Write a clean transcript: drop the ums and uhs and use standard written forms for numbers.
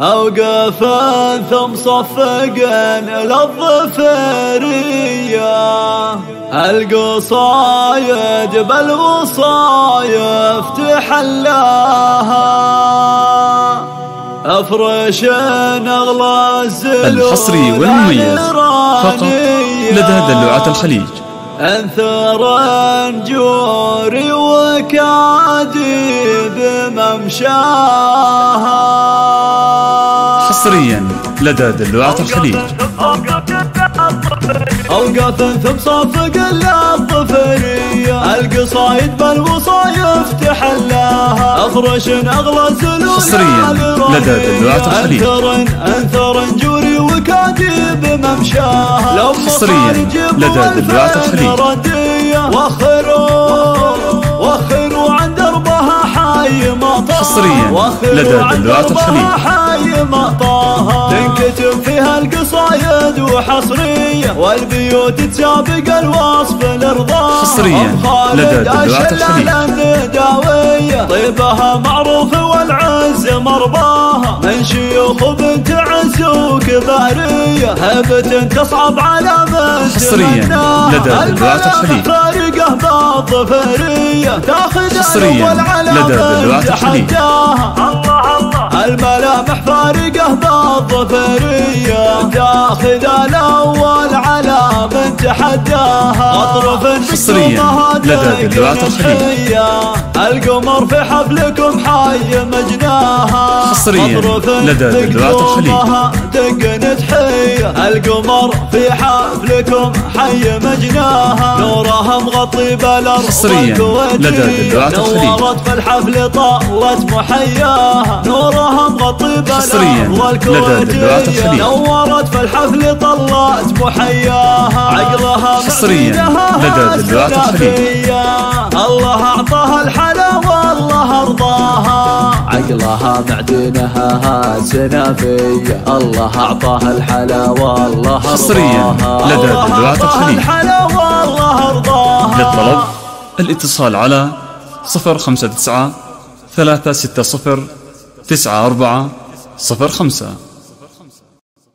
أوقافا ثم صفقا للظفرية، القصايد بالوصايف تحلاها، افرش اغلى الزلول الحصري والمميز فقط لدى دلوعة الخليج. انثر جوري وكادي بممشاها، حصريا لدى دلوعة الخليج. أوقاف ثم صفق للظفرية، القصايد بالوصايف تحلاها، افرش اغلى الزلول حصريا لدى دلوعة الخليج. انثر جوري وكادي بممشاها، حصريا لدى دلوعة الخليج. وخروا عن دربها حي مطاها، حصريا لدى دلوعة الخليج. حي مطاها، تنكتب فيها القصايد وحصرية، والبيوت تسابق الوصف الارضاء. حصريا لدى دلوعة الخليج. طيبها معروف والعز مرباها، من شيوخ بنت عز وكبارية، هبة تصعب على من حصريا لدى دلوعة الخليج. حصريا لدى دلوعة الخليج. الملامح فارقه بالظفرية، تاخذ الاول على من تحداها، اطرف حصريا لدى دلوعة الخليج. القمر في حفلكم حي مجناها، حصريا لدى دلوعة الخليج. دقن تحية، القمر في حفلكم حي مجناها، نورها مغطي بالارض. حصريا لدى دلوعة الخليج. نورت في الحفل طلت محياها، نورها مغطي حصريا لدى دلوعة الخليج. نورت في الحفل طلت محياها، عقلها حصريا لدى دلوعة الخليج. الله اعطاها الحلا والله ارضاها، عقلها معدنها سنافية، الله اعطاها الحلا والله ارضاها. حصريا لدى دلوعة الخليج. للطلب الاتصال على 059 360 9405.